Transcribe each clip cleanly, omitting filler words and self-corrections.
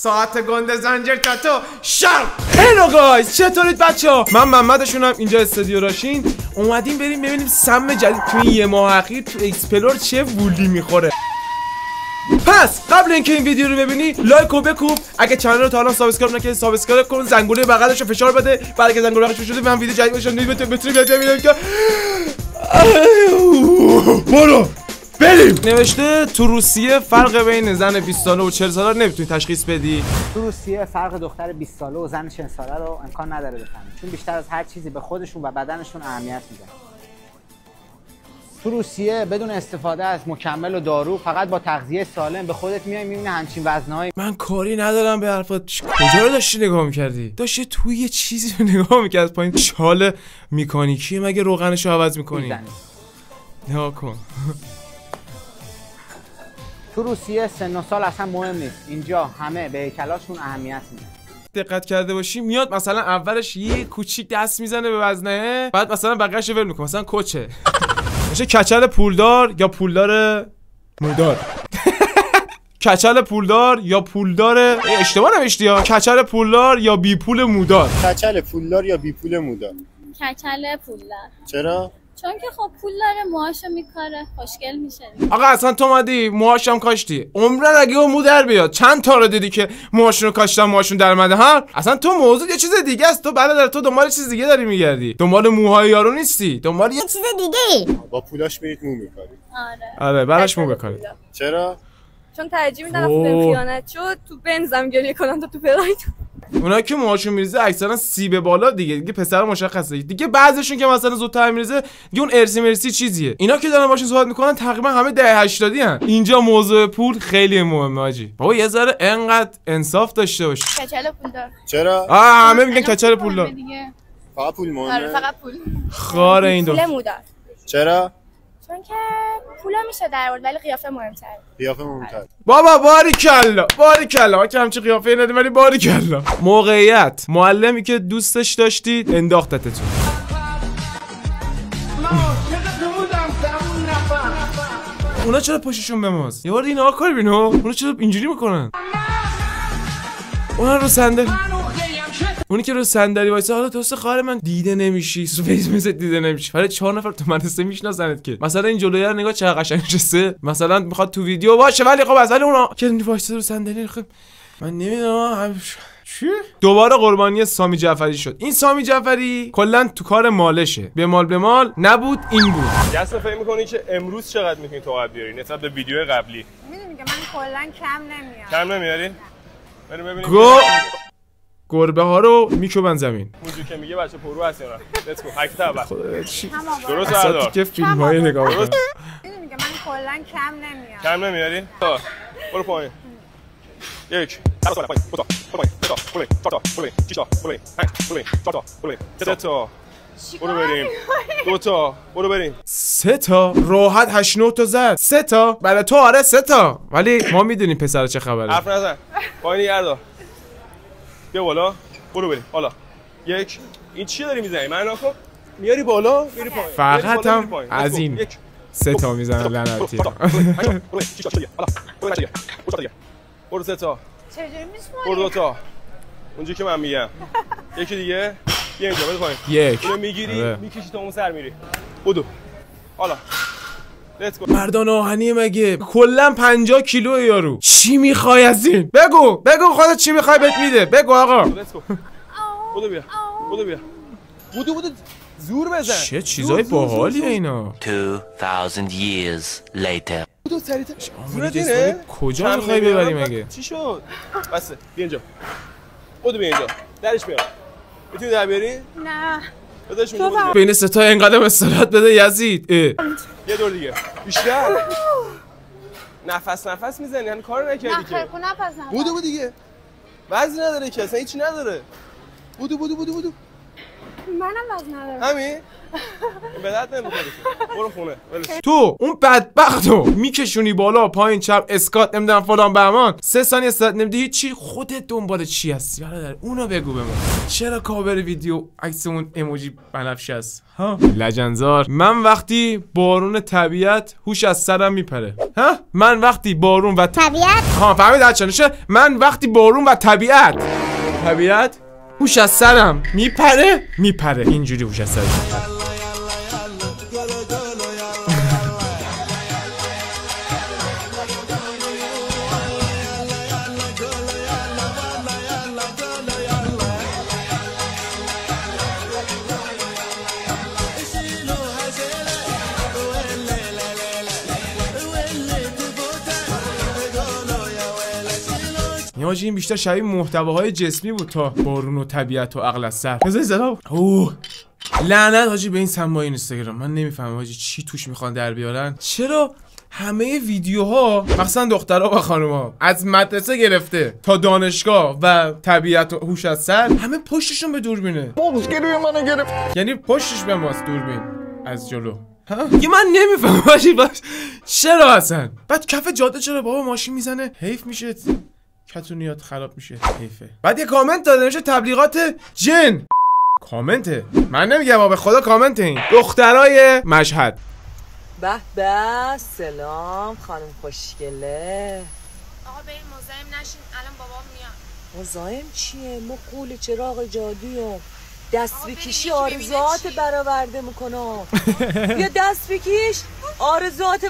ساعت گنده زنجیر تاتو شب. هلو گایز، چطورید بچه‌ها؟ من محمدشونم، اینجا استودیو راشین. اومدیم بریم ببینیم سم جدید تو این یه ماه اخیر تو اکسپلور چه وولی میخوره. پس قبل اینکه این ویدیو رو ببینی لایک و بکوب. اگه کانال رو تا الان سابسکرایب نکردی سابسکرایب کن، زنگوله بغلش رو فشار بده. بعد که زنگوله بغلش شده من ویدیو جدید باشم بتونی ببینید که برو بریم. نوشته تو روسیه فرق بین زن 20 ساله و 40 ساله رو نمیتونی تشخیص بدی. تو روسیه فرق دختر 20 ساله و زن 40 ساله رو امکان نداره بفهمی، چون بیشتر از هر چیزی به خودشون و بدنشون اهمیت میدن. تو روسیه بدون استفاده از مکمل و دارو، فقط با تغذیه سالم به خودت میای میبینی همچین وزنهایی. من کاری ندارم به حرفات. کجا رو داشتی نگاه میکردی؟ داشتی توی یه چیزی رو نگاه میکرد از پایین. چاله میکانیکی مگه روغنشو عوض میکنی؟ نگاه کن. تو روسیه سن و سال اصلا مهم نیست. اینجا همه به هیکلاشون اهمیت میدن. دقت کرده باشی میاد مثلا اولش یه کوچیک دست میزنه به وزنه، بعد مثلا بقیه‌اش ول میکنه. مثلا کوچه میشه کچل پولدار یا پولدار مودار. کچل پولدار یا پولدار، اشتباه نوشتی ها. کچل پولدار یا بی پول مودار. کچل پولدار یا بی پول مودار. کچل پولدار. چرا؟ چون که خب پول داره، موهاشو میکاره، خوشگل میشه. آقا اصلا تو اومدی موهاشم کاشتی، عمرن اگه اون مو در بیاد چند تا رو دیدی که موهاشون رو کاشتن موهاشون در اومده ها؟ اصلا تو موضوع یه چیز دیگه است. تو برادر تو دنبال چیز دیگه داری میگردی، دنبال موهای یارو نیستی، دنبال یه چیز دیگه. با پولاش میرید مو میکاری. آره براش مو بکاری. چرا؟ چون ترجیح میدن تو خیانت شد تو بنزم گریه کنن تا تو پدایت. اونا که موهاشون میریزه اکثرا سیب بالا دیگه پسر مشخصه دیگه. بعضیشون که مثلا زودتر میریزه دیگه اون ارسی مرسی چیزیه. اینا که دارن باشون صحبت میکنن تقریبا همه دهه 80 ان. اینجا موضوع پول خیلی مهمه آجی. بابا یه ذره انقدر انصاف داشته باش. کچل پولدار. چرا؟ همه میگن کچل پولدار. فقط پول مهمه. آره فقط پول. خار این دو. پول مودار. چرا؟ چون که پولا میشه در آورد ولی قیافه مهمتره. قیافه مهمتره. بابا باریکلا باریکلا. ما که همچین قیافه‌ای ندیم ولی باریکلا. موقعیت معلمی که دوستش داشتید انداختتتون. اونا چرا پشتشون به ماست؟ یه بار اینا کار ببینو. اونا چرا اینجوری میکنن؟ اونا رو صندلی. اونی که رو صندلی وایسه حالا تو خواهر من دیده نمیشی، سو فیس دیده نمیشی. ولی 4 نفر تو مدرسه میشناسنت که مثلا این جلویی رو نگاه چقدر قشنگ نشسته، مثلا میخواد تو ویدیو باشه ولی خب اصلا اونا که وایسه رو صندلی. خب من نمیدونم چی؟ دوباره قربانی سامی جعفری شد. این سامی جعفری کلا تو کار مالشه. به مال نبود این بود. یاسر فکر می‌کنی که امروز چقدر می‌تونی تو قبل بیاری نسبت به ویدیو قبلی؟ میدونی که من کلا کم نمیارم. کم نمیاری؟ بریم ببینیم. گربه ها رو میکوبن زمین. اونجوری که میگه بچه پرو هست اینا. لیتس گو. حرکت اول. درست اصلا بردار. که فیلم‌های نگاه کن. میدونی که من کلا کم نمیارم. کم نمیاری؟ برو پایین. 1 2 پایین. برو پایین. 3 تا. برو 4 تا. برو 6 تا. برو 5 برو 4 تا. برو 3 تا. برو بریم. 2 تا. برو بریم. 3 تا راحت 8 9 تا زد. 3 تا برای تو آره 3 تا. ولی ما میدونیم پسر چه خبره. حرف نزن. پایین گردار. بیا بالا. برو بریم. حالا 1 این چی داری میزنی؟ من نکن. میاری بالا میری پایین. فقط هم از این 3 تا میزنه لعنتی. برو 3 تا. چجوری میسپاری؟ برو 2 تا. اونجوری که من میگم. یکی دیگه. بیا اینجا بده پایین. اینو میگیری میکشی تا اون سر میری. بودو. حالا. لیتس گو. مردان آهنی مگه کلا 50 کیلو یارو. چی میخوای از این؟ بگو خودت چی میخوای بهت میده. بگو آقا. لیتس گو. بودو بیا. بودو بیا. بودو زور بزن. چه چیزای باحالیه اینا. 2000 years later. بودو سریعتر. زورت اینه؟ کجا میخوای ببری مگه؟ چی شد؟ بسه بیا اینجا. بودو بیا اینجا. درش بیار. میتونی در بیاری؟ نه. بدش میگم. بین سه تا اینقدر استراحت بده یزید. یه دور دیگه. بیشتر. نفس میزنی. یعنی کار نکردی که. نفس نفس. بودو دیگه. وزن نداره که اصلا هیچی نداره. بودو. منم وزن ندارم. همین؟ به درد نمیخوره برو خونه ولش. تو اون بدبختو میکشونی بالا پایین چپ اسکات نمیدونم فلان بهمان 3 ثانیه استاد نمیدی چی خودت دنبال چی هستی برادر اونو بگو به ما چرا کاور ویدیو عکس اون ایموجی بنفشه است ها لجنزار من وقتی بارون طبیعت هوش از سرم میپره ها من وقتی بارون و طبیعت ها فهمید بچه‌ها من وقتی بارون و طبیعت هوش از سرم میپره اینجوری هوش از سرم یاجی این بیشتر شبیه محتواهای جسمی بود تا بارون و طبیعت و عقل از سر. بذاری زدم. اوه لعنت حاجی به این سمای اینستاگرام. من نمیفهمم حاجی چی توش میخوان در بیارن. چرا همه ویدیوها مخصوصا دخترها و خانم‌ها از مدرسه گرفته تا دانشگاه و طبیعت و هوش از سر همه پشتشون به دوربینه. بغض گلوی منو گرفت. یعنی پشتش به ماست دوربین از جلو. یه من نمیفهمم حاجی چرا اصلا؟ بعد کف جاده چرا بابا ماشین میزنه؟ حیف میشه. کتونیات خراب میشه حیفه. بعد یه کامنت داده نمیشه تبلیغات جن. کامنته من نمیگم به خدا کامنت این دخترای مشهد. به به سلام خانم خوشگله. آقا بریم مزاحم نشین الان بابام میاد. مزاحم چیه؟ ما قول چراغ جادویم. دست بکشی آرزوات برآورده میکنم. بیا دست بکش آرزوات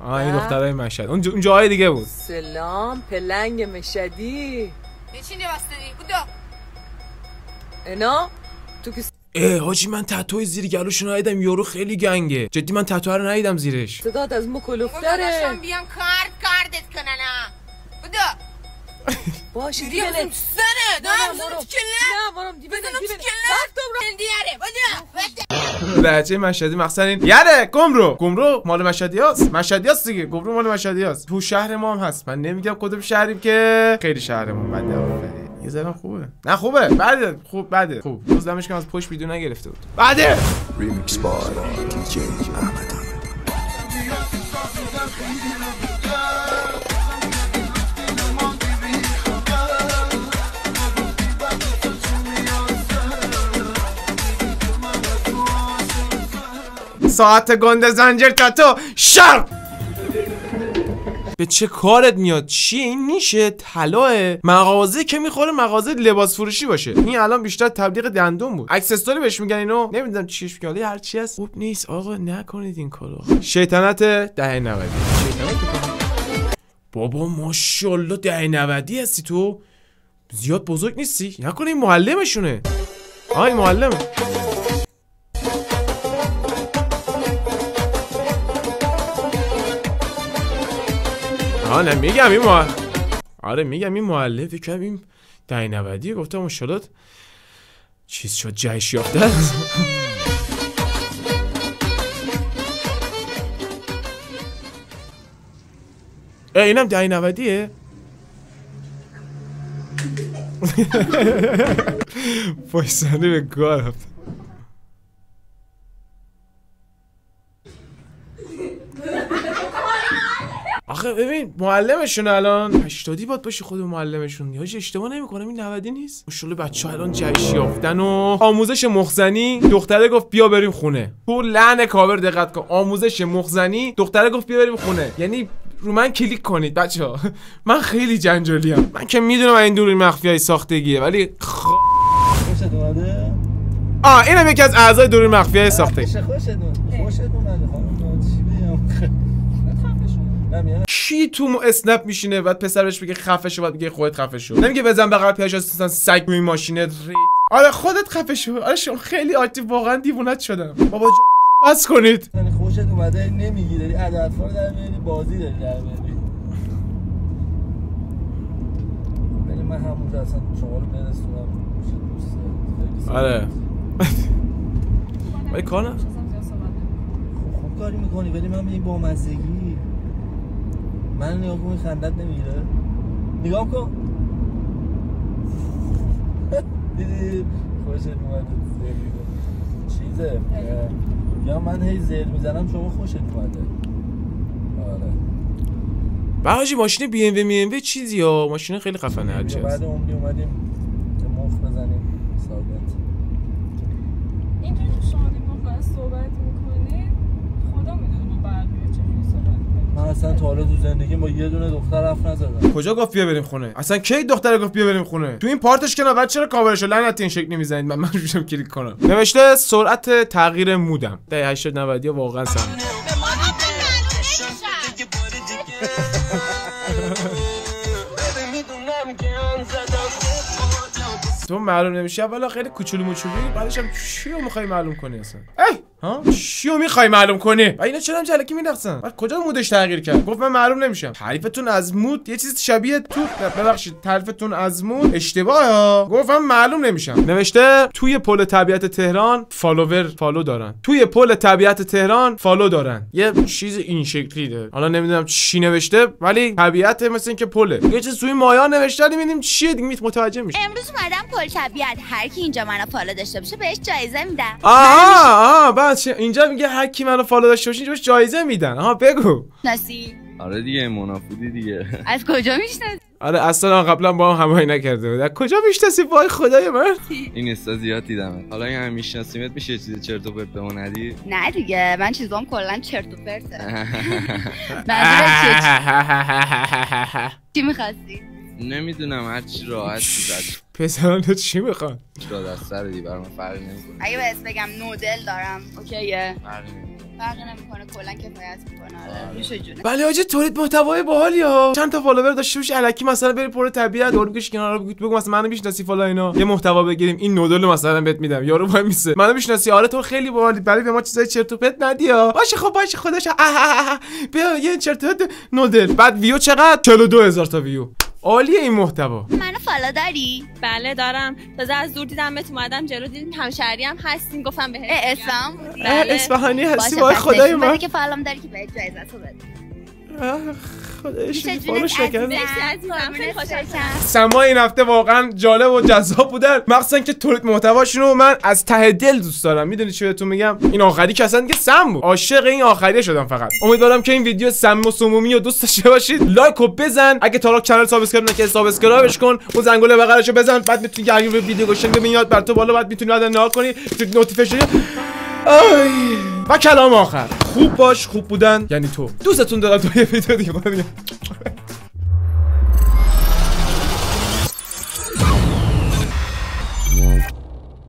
این دخترای مشهد اون جای دیگه بود. سلام پلنگ مشهدی. بچین یه بستنی بودو. اینا تو که حاجی من تتوی زیر گلوشو ندیدم یارو خیلی گنگه جدی من تتو رو ندیدم زیرش. صدات از مو کلوفتره. داشتم بیان کاردت کنن بودو. باشه دیگه بزن تو سنه دارم بزن تو کله. نه برم دیگه بزن تو کله. دیاره بودو. لهجه مشهدی مخصوصا این یاره گمرو مال مشهدی هست. مشهدی هست دیگه. گمرو مال مشهدی هست. تو شهر ما هم هست. من نمیگم کدوم شهریم که خیلی شهرمون بده. یه ذره خوبه. نه خوبه. بده. خوب. روز دمش که از پشت ویدیو نگرفته بود. بده. ریمیکس بای دیجی احمد. ساعت گنده زنجیر تاتو شرق. به چه کارت میاد؟ چیه این؟ نیشه طلاه مغازه که میخوره مغازه لباس فروشی باشه. این الان بیشتر تبلیغ دندون بود. اکسسوری بهش میگن اینو. نمیدونم چیش میگن. هر چی هست خوب نیست آقا نکنید این کارو. شیطنت دهه 90. بابا ماشاءالله دهه 90 هستی تو. زیاد بزرگ نیستی؟ نکنه این معلمشونه. این معلمه. نمیگم این میگم این معلم فکرم این دهه 90 گفتم ماشاءالله چیز شد جهش یافته. اینم دهه 90 فایسانی به کار رفت. آخه ببین معلمشون الان 80 باید باشه خود معلمشون. یاش اشتباه نمیکنم این 90 نیست. ماشاءالله بچه‌ها الان جهش یافتن و آموزش مخزنی. دختره گفت بیا بریم خونه. تو لعن کاور دقت کن. آموزش مخزنی دختره گفت بیا بریم خونه. یعنی رو من کلیک کنید بچه‌ها. من خیلی جنجالیم. من که میدونم این دوربین مخفیای ساختگیه ولی خوشت اومده؟ اینم یکی از اعضای دوربین مخفیای ساختگی. خوشت اومده خانم چی بگم؟ کی تو اسنپ میشینه بعد پسرش بگه خفه شو بعد میگه خودت خفه شو. نمیگه بزن بغل پیاش اصلا سگ روی ماشینت. آره خودت خفه شو. آره شما خیلی عاطفی واقعا دیوونت شدم. بابا بس کنید. خوشت اومده نمیگی داری عددها در میاری بازی داری در میاری. ولی من همونجا اصلا شما رو برسونم دوست. آره. ولی کار نه. خوب کاری میکنی ولی من این بامزگی من نگاه کن خندت نمیگیره. نگاه کن. دیدی خوشت اومده چیزه یا من هی زیر میزنم شما خوشت اومده. آره باهاجی ماشین بی ام و چیزی ها، ماشین خیلی خفنه. هرچی بعد عمری اومدیم که مخ بزنیم ثابت. اینجوری تو شادی ما صحبت میکنید خدا میدونه ما بقیه چجوری صحبت میکنیم. من اصلا تا حالا تو زندگی با یه دونه دختر حرف نزدم. کجا گفت بیا بریم خونه؟ اصلا کی دختر گفت بیا بریم خونه؟ تو این پارتش که نه بعد چرا کاورشو لعنتی این شکلی میزنید؟ من میشم کلیک کنم. نوشته سرعت تغییر مودم. دقیقه 80 90 واقعا سم. تو معلوم نمیشه. اولا خیلی کوچولو موچولویی، بعدش هم چیو میخوای معلوم کنی اصلا؟ ها چیو میخوای معلوم کنی؟ و اینا چرا هم جلکی میرقصن؟ بعد کجا مودش تغییر کرد؟ گفت من معلوم نمیشم. تعریفتون از مود یه چیز شبیه تو، ببخشید تعریفتون از مود اشتباهه. گفتم معلوم نمیشم. نوشته توی پل طبیعت تهران فالو دارن. توی پل طبیعت تهران فالو دارن. یه چیز این شکلی ده. حالا نمیدونم چی نوشته ولی طبیعت مثل اینکه پله. یه چیز توی مایا نوشته میبینیم چیه دیگه متوجه میشه. امروز اومدم پل طبیعت، هر کی اینجا منو فالو داشته باشه بهش جایزه میدم. بعد اینجا میگه هر کی منو فالو داشته باشه اینجا بهش جایزه میدن. بگو. نسی؟ آره دیگه منافودی دیگه. از کجا میشناسی؟ آره اصلا قبلا با هم هماهنگ نکرده بود. از کجا میشناسی؟ وای خدای من. این استا زیاد دیدمه. حالا این هم میشناسیمت میشه یه چیز چرت و پرت به ما ندی؟ نه دیگه من چیزام کلا چرت و پرته. چی می‌خواستی؟ نمیدونم هر چی راحت چیزات. پسران چی میخوان؟ چرا دست سر دی برام فرقی نمیکنه. اگه بهت بگم نودل دارم اوکیه؟ فرقی نمیکنه کلا کفایت میکنه. آره میشه جونه. بله آجی تولید محتوای باحالی ها. چند تا فالوور داشته باشی الکی مثلا بری پر طبیعت دور بکش کنارا بگو مثلا منو میشناسی فالا اینا یه محتوا بگیریم این نودل مثلا بهت میدم یارو وای میسه منو میشناسی آره تو خیلی باحالی ولی به ما چیزای چرت و پرت ندی ها. باشه خب باشه خودش بیا یه چرت و پرت نودل. بعد ویو چقدر 42000 تا ویو. عالیه این محتوا. منو فالو داری؟ بله دارم. تازه از دور دیدمت اومدم جلو دیدیم همشهری هم هستیم گفتم بهت اسفهان بودی؟ اصفهانی هستی وای خدای من. که فالوم داری که بهت جایزه‌تو بده. خودش فالوش نکردم. خیلی خوشحالم. سما این هفته واقعا جالب و جذاب بودن مخصوصا که تولید محتواشون رو من از ته دل دوست دارم. میدونی چی بهتون میگم؟ این آخری که اصلا دیگه سم بود. عاشق این آخریه شدم فقط. امیدوارم که این ویدیو سم و سمومی رو دوست داشته باشید. لایک رو بزن. اگه تا الان کانال سابسکرایب نکردی سابسکرایبش کن. اون زنگوله بغلشو بزن. بعد میتونی اگه ویدیو گوشن ببین یاد بر تو بالا بعد میتونی نگاه کنی تو نوتیفیکیشن. و کلام آخر خوب باش خوب بودن یعنی تو دوستتون دارم. تو یه ویدیو دیگه